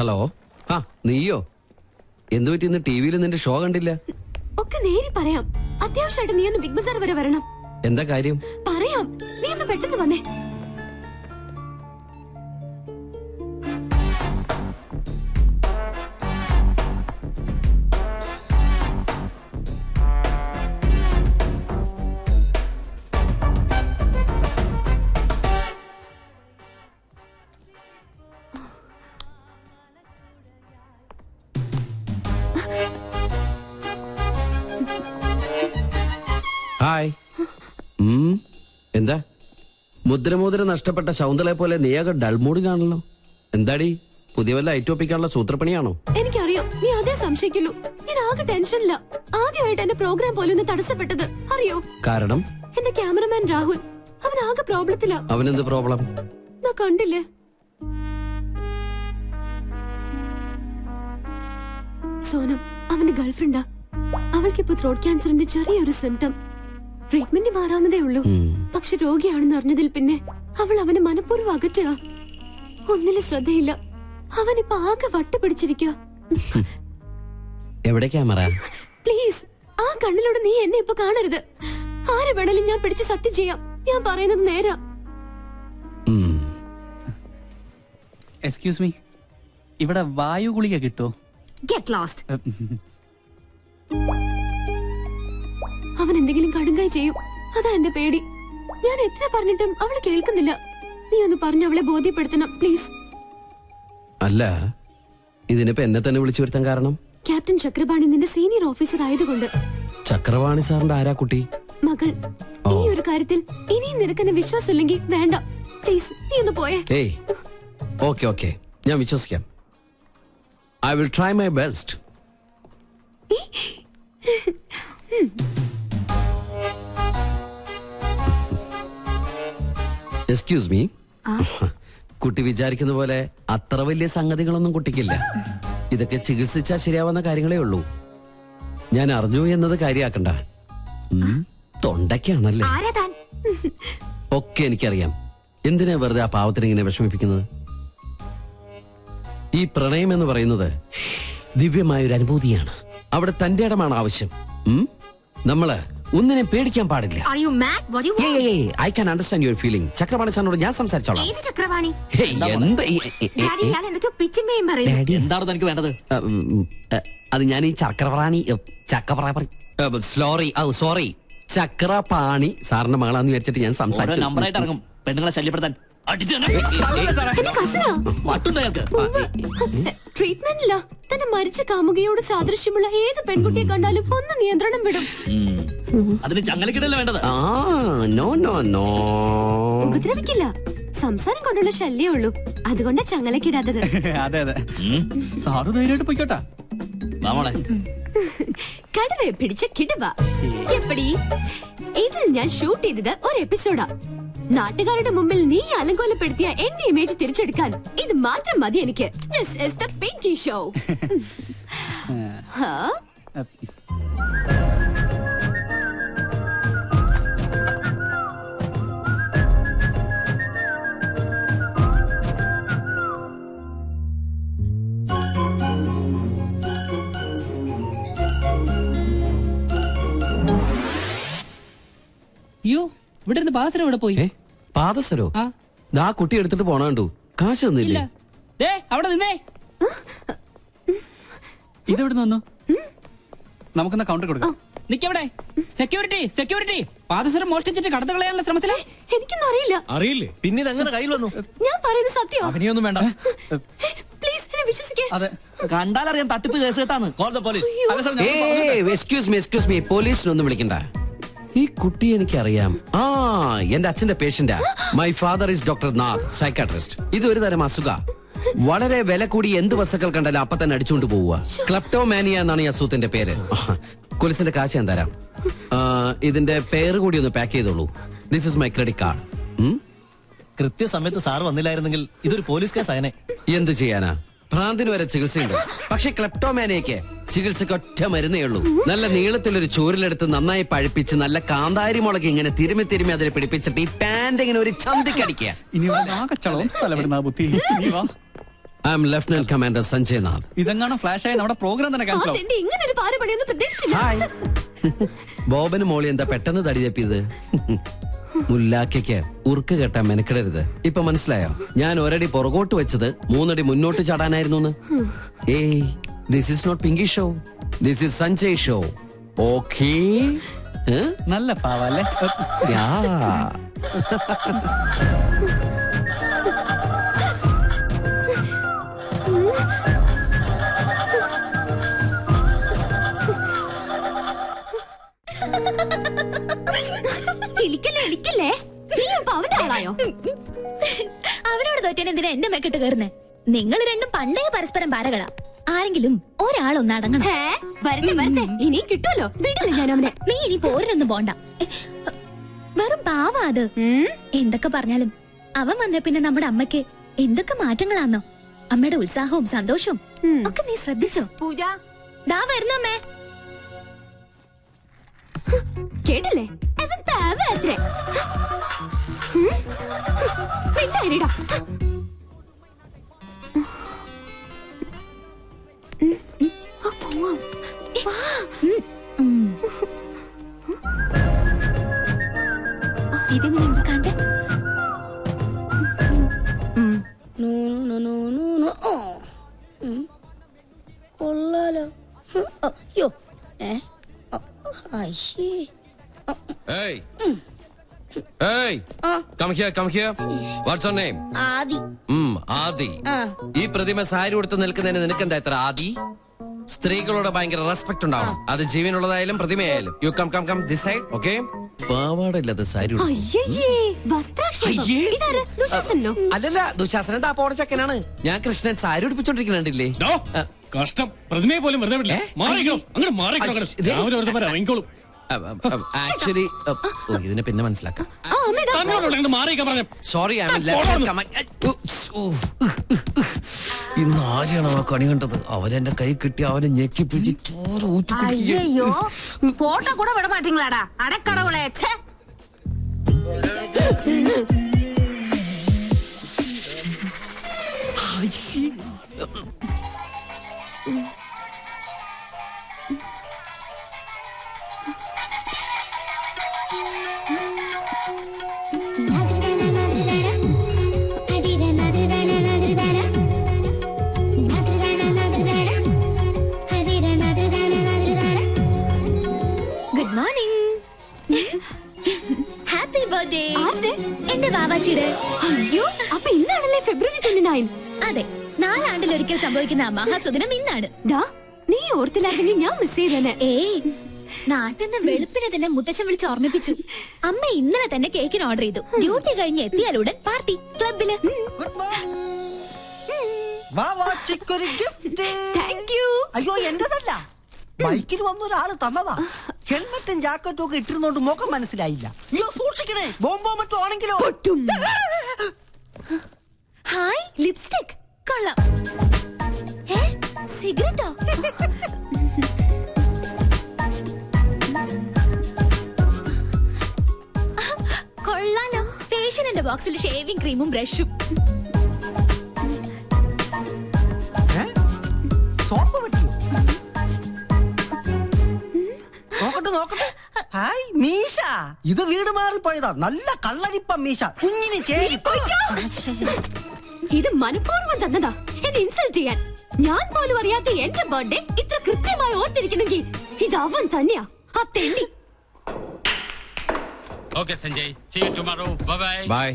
Hello. ആ നീയോ? എന്തു പറ്റി ഇന്ന് ടിവിയിൽ നിന്റെ ഷോ കണ്ടില്ല? ഒക്കെ നേരി പറയാം. അത്യാവശ്യമായിട്ട് നീ ഒന്ന് ബിഗ് ബസാർ വരെ വരണം. എന്താ കാര്യം? പറയാം, നീ ഒന്ന് പെട്ടെന്ന് വന്നേ. ഹായ്. എന്താ മുദ്ര നഷ്ടപ്പെട്ട ശൗന്തളെ പോലെ നീയാകെ ഡൾമൂഡിലാണല്ലോ. എന്താടി, പുതിയ വല്ല ഐറ്റോപ്പിക്കാനുള്ള സൂത്രപ്പണിയാണോ? എനിക്കറിയാം, നീ അതേ സംശയിക്കുള്ളൂ. ഞാൻ ആകെ ടെൻഷനില്ല. ആദ്യമായിട്ട് എന്റെ പ്രോഗ്രാം പോലും ഒന്ന് തടസ്സപ്പെട്ടത് അറിയോ? കാരണം എന്റെ ക്യാമറമാൻ രാഹുൽ, അവൻ ആകെ പ്രോബ്ലത്തിലാ. അവനെന്ത് പ്രോബ്ലം? ഞാൻ കണ്ടില്ലേ, സോനം അവന്റെ ഗേൾഫ്രണ്ടാ. അവൾക്കിപ്പോ ത്രോട്ട് ക്യാൻസറിന്റെ ചെറിയൊരു സിംറ്റം. ട്രീറ്റ്മെന്റ് മാറാവുന്നതേ ഉള്ളൂ. പക്ഷെ രോഗിയാണെന്ന് അറിഞ്ഞതിൽ പിന്നെ അവൾ അവനെ മനഃപൂർവ്വം അകറ്റുക. ഒന്നിലും ശ്രദ്ധയില്ല. അവനിപ്പോ ആകെ വട്ടുപിടിച്ചിരിക്കുക. എവിടെ ക്യാമറ? പ്ലീസ്, ആ കണ്ണിലൂടെ നീ എന്നെ ഇപ്പൊ കാണരുത്. ആരെ വേണേലും ഞാൻ പിടിച്ച് സത്യം ചെയ്യാം. ഞാൻ പറയുന്നത് നേരാ. എക്സ്ക്യൂസ് മീ, ഇവിടെ വായു ഗുളിക കിട്ടുമോ? Get lost. അവൻ എന്തെങ്കിലും കടുങ്കായി ചെയ്യും, അതാ എന്റെ പേടി. ഞാൻ എത്ര പറഞ്ഞിട്ടും അവള് കേൾക്കുന്നില്ല. നീ ഒന്ന് പറഞ്ഞ് അവളെ ബോധ്യപ്പെടുത്തണം പ്ലീസ്. അല്ല, ഇതിനിപ്പോ എന്നെ തന്നെ വിളിച്ചു വരുത്താൻ കാരണം? ക്യാപ്റ്റൻ ചക്രപാണി നിന്റെ സീനിയർ ഓഫീസർ ആയതുകൊണ്ട്. ചക്രപാണി സാറിന്റെ ആരാ കുട്ടി? മകൾ. ഈ ഒരു കാര്യത്തിൽ ഇനിയും നിനക്കെന്നെ വിശ്വാസമില്ലെങ്കിൽ വേണ്ട. പ്ലീസ് നീ ഒന്ന് പോയേ. ഏയ്, ഓക്കെ ഓക്കെ, ഞാൻ വിശ്വസിക്കാം. I will try my best. Excuse me. കുട്ടി വിചാരിക്കുന്ന പോലെ അത്ര വലിയ സംഗതികളൊന്നും കുട്ടിക്കില്ല. ഇതൊക്കെ ചികിത്സിച്ചാൽ ശരിയാവുന്ന കാര്യങ്ങളേ ഉള്ളൂ. ഞാൻ അറിഞ്ഞു എന്നത് കാര്യാക്കണ്ട. തൊണ്ടയ്ക്കാണല്ലേ? ഒക്കെ എനിക്കറിയാം. എന്തിനാ വെറുതെ ആ പാവത്തിന് ഇങ്ങനെ വിഷമിപ്പിക്കുന്നത്? ഈ പ്രണയം എന്ന് പറയുന്നത് ദിവ്യമായൊരു അനുഭൂതിയാണ്. അവിടെ തന്റെ ഇടമാണ് ആവശ്യം. നമ്മള് ഒന്നിനെ പേടിക്കാൻ പാടില്ല. I can understand your feeling. Chakrapani സാറിനോട് ഞാൻ സംസാരിച്ചോളാം. അത് ഞാൻ ഈ സോറി ചക്രപാണി സാറിന്റെ മകളാന്ന് വിചാരിച്ചിട്ട് ഞാൻ സംസാരിച്ചു. പെണ്ണുങ്ങളെ ശല്യപ്പെടുത്താൻ ട്രീറ്റ്മെന്റില്ല. തന്നെ മരിച്ച കാമുകയോട് സാദൃശ്യമുള്ള ഏത് പെൺകുട്ടിയെ കണ്ടാലും ഒന്ന് നിയന്ത്രണം വിടും. അതിന് ചങ്ങലക്കിടല്ല വേണ്ടത്. ഉപദ്രവിക്കില്ല. സംസാരം കൊണ്ടുള്ള ശല്യേ ഉള്ളൂ. അതുകൊണ്ട് ചങ്ങലക്കിടാത്തത്. അതെ അതെ, സാറ് ധൈര്യമായിട്ട് പോയിക്കോട്ടാ. കടുവ പിടിച്ച കിടുവ. എപ്പടി ഇതിൽ ഞാൻ ഷൂട്ട് ചെയ്തത് ഒരു എപ്പിസോഡാ. നാട്ടുകാരുടെ മുമ്പിൽ നീ അലങ്കോലപ്പെടുത്തിയ എന്റെ ഇമേജ് തിരിച്ചെടുക്കാൻ ഇത് മാത്രം മതി എനിക്ക്. This is the Pinky Show. അയ്യോ, ഇവിടെ ഇരുന്ന് പാദസരം ഇവിടെ പോയി. പാദസരോ? ആ കുട്ടി എടുത്തിട്ട് പോണ കണ്ടു. കാശ് തന്നില്ലേ? അവിടെ നിന്നേ. ഇതെവിടെ വന്നു? നമുക്കെന്നാ കൗണ്ടർ കൊടുക്കാം. നിക്കവിടെ. സെക്യൂരിറ്റി സെക്യൂരിറ്റി, പാദസരം മോഷ്ടിച്ചിട്ട് കടന്നു കളയാനുള്ള ശ്രമത്തിലെ. എനിക്കൊന്നും അറിയില്ല. അറിയില്ലേ? പിന്നെ ഇതെങ്ങനെ കയ്യിൽ വന്നു? ഞാൻ പറയുന്നത് സത്യം. അവനെയൊന്നും വേണ്ട. പ്ലീസ് എന്നെ വിശ്വസിക്കേ. അതെ, കണ്ടാലറിയാൻ തട്ടിപ്പ് കേസ് കേട്ടാണ്. Call the police. Excuse me, പോലീസിനൊന്നും വിളിക്കണ്ട. ഈ കുട്ടി എനിക്കറിയാം. എന്റെ അച്ഛന്റെ പേഷ്യന്റാ. My father is doctor Nath, psychiatrist. ഇത് ഒരു തരം അസുഖ. വളരെ വില കൂടി എന്ത് വസ്തുക്കൾ കണ്ടാലും അപ്പൊ തന്നെ അടിച്ചുകൊണ്ട് പോവുക. ക്ലെപ്റ്റോമാനിയ എന്നാണ് ഈ അസുഖത്തിന്റെ പേര്. പോലീസിന്റെ കാശ് ഞാൻ തരാം. ഇതിന്റെ പേര് കൂടി ഒന്ന് പാക്ക് ചെയ്തോളൂ. This is my credit card. കൃത്യസമയത്ത് സാർ വന്നില്ലായിരുന്നെങ്കിൽ ഇതൊരു പോലീസ് കേസ് ആയനെ. എന്ത് ചെയ്യാനാ, ഭ്രാന്തിന് വരെ ചികിത്സയുണ്ട്. പക്ഷെ ക്ലെപ്റ്റോമാനിയക്ക് ചികിത്സക്ക് ഒറ്റ മരുന്നേ ഉള്ളൂ. നല്ല നീളത്തിലൊരു ചൂരിലെടുത്ത് നന്നായി പഴുപ്പിച്ച് നല്ല കാന്താരി മുളക് ഇങ്ങനെ തിരുമി അതിൽ പിടിപ്പിച്ചിട്ട് ഈ പാന്റ് ഇങ്ങനെ ഒരു ചന്തിക്കടിക്കുക. I'm lieutenant commander Sanjay Nath. ഇതെങ്ങാനും ഫ്ലാഷ് ആയി നമ്മുടെ പ്രോഗ്രാം തന്നെ ആ ക്യാൻസൽ ആവും. തെണ്ടി ഇങ്ങനെ ഒരു പാരപണിയൊന്നും പ്രതീക്ഷിച്ചില്ല. ഹായ്. ബോബന് മോളി എന്താ പെട്ടെന്ന് തടി തപ്പിയത്? മുല്ലാക്കയ്ക്ക് ഉറുക്ക് കെട്ടാൻ മെനക്കെടരുത്. ഇപ്പൊ മനസ്സിലായോ? ഞാൻ ഒരടി പുറകോട്ട് വെച്ചത് 3 അടി മുന്നോട്ട് ചാടാനായിരുന്നു. Hey, this is not Pinky show, this is Sanjay show. Okay? നല്ല പാവല്ലേ? യാ. ഇളിക്കല്ലേ നീ ഇപ്പൊ അവന്റെ ആളായോ? അവനോട് തോറ്റേൻ എന്തിനാ എന്റെ മെക്കിട്ട് കയറുന്നേ? നിങ്ങൾ രണ്ടും പണ്ടേ പരസ്പരം പാരകളാ. ആരെങ്കിലും ഒരാളൊന്ന് അടങ്ങണം. വരട്ടെ ഇനിയും കിട്ടുമല്ലോ. വിടില്ല ഞാൻ അവനെ. നീ ഇനി പോരിനൊന്നും പോണ്ട. വെറും പാവാ അത്. എന്തൊക്കെ പറഞ്ഞാലും അവൻ വന്ന പിന്നെ നമ്മുടെ അമ്മയ്ക്ക് എന്തൊക്കെ മാറ്റങ്ങളാന്നോ. അമ്മയുടെ ഉത്സാഹവും സന്തോഷവും ഒക്കെ നീ ശ്രദ്ധിച്ചോ? പൂജ ദാ വരുന്നമ്മേ. കേട്ടില്ലേ? അവൻ പാവത്രേ. മിണ്ടായിരടാ. ഇതെങ്ങനെയുണ്ട് കണ്ടേ? കൊള്ളാലോ. അയ്യോ Hey. Hey. Come here. What's your name? ആദി. ആദി. ഈ പ്രതിമ സാരി ഉടുത്ത് നിൽക്കുന്നതിന് നിനക്കെന്താ ഇത്ര ആദി? സ്ത്രീകളോട് ഭയങ്കര റെസ്പെക്ട് ഉണ്ടാവണം. അത് ജീവനുള്ളതായാലും പ്രതിമയായാലും. You come this side, okay? പാവാടില്ലാത്ത സാരി ഉടുത്ത്. അയ്യേ, വസ്ത്രാക്ഷേപം. അയ്യേ. ഇതാര്? ദുശാസനോ? അല്ലല്ല, ദുശാസനൻ താപ്പോടെ ചെക്കനാണ്. ഞാൻ കൃഷ്ണൻ സാരി ഉടുപ്പിച്ചോണ്ടിരിക്കുന്നുണ്ടില്ലേ? കഷ്ടം, പ്രതിമയെ പോലും വെറുതെ വിടില്ല. മാറിക്കോ, അങ്ങോട്ട് മാറിക്കോ. രാവിലെ വെറുതെ ഇറങ്ങിക്കോളും. ആക്ച്വലി ഇതിനെ പിന്നെ മനസ്സിലാക്കാം. മാറിക്കാൻ പറഞ്ഞു. സോറി, ഇന്ന് ആരെയാണോ ആ കണി കണ്ടത്? അവനെന്റെ കൈ കിട്ടി അവനെ ഞെക്കി പിടിച്ച് ചോറ് അയ്യോ, ഫോട്ടോ കൂടെ വിട മാറ്റീங்களாடா അടക്കടവുളെ. Good morning. Happy birthday. എന്റെ ബാബാച്ചിയുടെ. അയ്യോ, അപ്പൊ ഇന്നാണല്ലേ ഫെബ്രുവരി 29? അതെ, 4 ആണ്ടിലൊരിക്കൽ സംഭവിക്കുന്ന ആ മഹാസുദിനം ഇന്നാണ്. ദാ, നീ ഓർത്തില്ലായിരുന്നെങ്കിൽ ഞാൻ മിസ് ചെയ്തേനെ. ഏയ്, നാട്ടിൽ നിന്ന് വെളുപ്പിനെ തന്നെ മുത്തച്ഛൻ വിളിച്ച് ഓർമ്മിപ്പിച്ചു. അമ്മ ഇന്നലെ തന്നെ കേക്കിന് ഓർഡർ ചെയ്തു. ഡ്യൂട്ടി കഴിഞ്ഞ് എത്തിയാലുടൻ പാർട്ടി ക്ലബില്. Thank you. അയ്യോ, എന്റേതല്ല. ബൈക്കിൽ വന്ന ഒരാള് തന്നതാ. ഹെൽമെറ്റും ജാക്കറ്റും ഒക്കെ ഇട്ടിരുന്നോണ്ട് മുഖം മനസ്സിലായില്ല. അയ്യോ, സൂക്ഷിക്കണേ, ബോംബോ മറ്റോ ആണെങ്കിലോ. ഹായ്, ലിപ്സ്റ്റിക് കൊള്ളാം. സിഗരറ്റോ? കൊള്ളാലോ. ഫേഷ്യലിന്റെ ബോക്സിൽ ഷേവിംഗ് ക്രീമും ബ്രഷും. സോപ്പ് പറ്റിയോ? നോക്കട്ടെ. ഹായ്, മീശ. ഇത് വീട് മാറിപ്പോയതാ. നല്ല കള്ളരിപ്പ മീശ, കുഞ്ഞിന് ചേരി. ഇത് മനഃപൂർവ്വം തന്നതാ, എന്നെ ഇൻസൾട്ട് ചെയ്യാൻ. ഞാൻ പോലും അറിയാത്ത എന്റെ ബർത്ത്ഡേ ഇത്ര കൃത്യമായി ഓർത്തിരിക്കുന്നെങ്കിൽ ഇത് അവൻ തന്നെയാ, ആ തെണ്ടി. Okay, Sanjay. See you tomorrow. Bye-bye. Bye.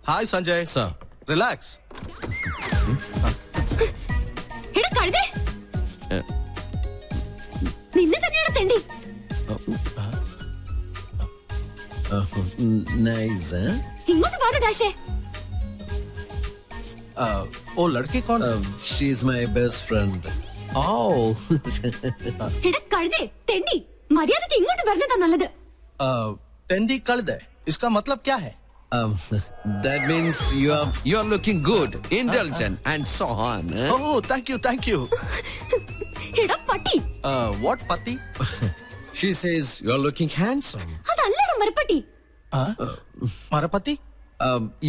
Hi Sanjay. Sir. Relax. എടാ കഴുതേ, നിന്നെ തന്നെയാണ് തെണ്ടി. Nice, huh? ഇങ്ങോട്ട് പാട ഡാഷേ. ഓ ലഡ്കി കോൺ? She's my best friend. Oh. എടാ കഴുതേ, തെണ്ടി, മര്യാദക്ക് ഇങ്ങോട്ട് വരണതാ നല്ലത്. ടെൻഡി കഴുത. इसका मतलब क्या है? That means you are looking good, indulgent, and so on. Oh, thank you. എടാ പട്ടി. What പത്തി? She says you are looking handsome. അതല്ലടാ മരപ്പട്ടി. മരപ്പത്തി?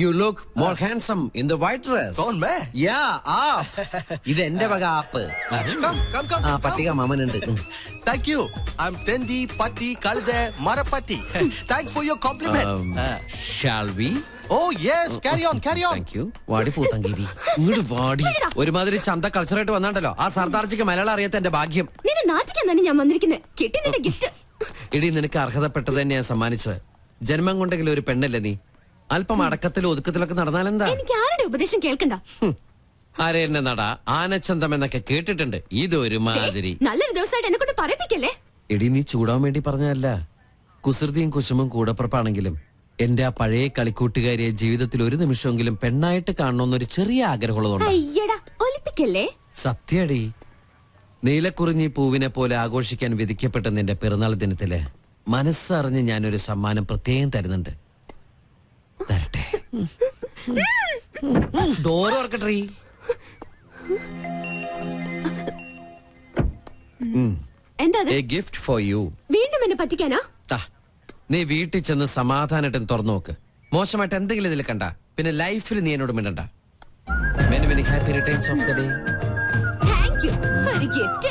You look more handsome in the white dress. Don't me? Yeah, ഇത് എന്റെ വക app. Come. പട്ടിക മാമനുണ്ട്. Thank you. I'm Tendi Patti Kalde Marapatti. Thanks for your compliment. Shall we? Oh yes, carry on. Thank you. വാടി പൂത്തങ്കീരി. ഇങ്ങോട്ട് വാടി. ഒരുമാതിരി ചന്ത കൾച്ചറായിട്ട് വന്നാണ്ടല്ലോ. ആ സർദാർജിക്ക് മലയാളം അറിയാത്ത എന്റെ ഭാഗ്യം. നിന്നെ നാട്ടിക്കാൻ തന്നെ ഞാൻ വന്നിരിക്കുന്നത്. കിട്ടി നിന്റെ ഗിഫ്റ്റ്. ഇടി നിനക്ക് അർഹതപ്പെട്ടത് തന്നെ ഞാൻ സമ്മാനിച്ചത്. ജന്മം കൊണ്ടെങ്കിലും ഒരു പെണ്ണല്ലേ നീ? അല്പം അടക്കത്തിലും ഒതുക്കത്തിലൊക്കെ നടന്നാലെന്താ? എനിക്ക് ആരുടെ ഉപദേശം കേൾക്കണ്ട. ആരെ എന്നെ നട ആനച്ചന്തം എന്നൊക്കെ കേട്ടിട്ടുണ്ട്. ഇതൊരുമാതിരി. നല്ലൊരു ദിവസമായിട്ട് എന്നെ കൊണ്ട് പറയിപ്പിക്കല്ലേ. എടി നീ ചൂടാൻ വേണ്ടി പറഞ്ഞതല്ല. കുസൃതിയും കുശുമും കൂടപ്പുറപ്പാണെങ്കിലും എന്റെ ആ പഴയ കളിക്കൂട്ടുകാരിയെ ജീവിതത്തിൽ ഒരു നിമിഷമെങ്കിലും പെണ്ണായിട്ട് കാണണമെന്നൊരു ചെറിയ ആഗ്രഹമുള്ളതുകൊണ്ട്. അയ്യടാ ഒലിപ്പിക്കല്ലേ. സത്യടി, നീലക്കുറിഞ്ഞി പൂവിനെ പോലെ ആഘോഷിക്കാൻ വിധിക്കപ്പെട്ട നിന്റെ പിറന്നാൾ ദിനത്തില് മനസ്സറിഞ്ഞ് ഞാനൊരു സമ്മാനം പ്രത്യേകം തരുന്നുണ്ട്. തരട്ടെ. ഡോർ ഓർക്കട്ടെ. എന്താ എ ഗിഫ്റ്റ് ഫോർ യു. വീണ്ടും എന്നെ പറ്റിക്കാനാ? നീ വീട്ടിൽ ചെന്ന് സമാധാനമായിട്ട് തുറന്നു നോക്ക്. മോശമായിട്ട് എന്തെങ്കിലും ഇതിൽ കണ്ട പിന്നെ ലൈഫിൽ നീ എന്നോട് മിണ്ടണ്ട. Many happy returns of the day. Thank you. ഒരു ഗിഫ്റ്റ്.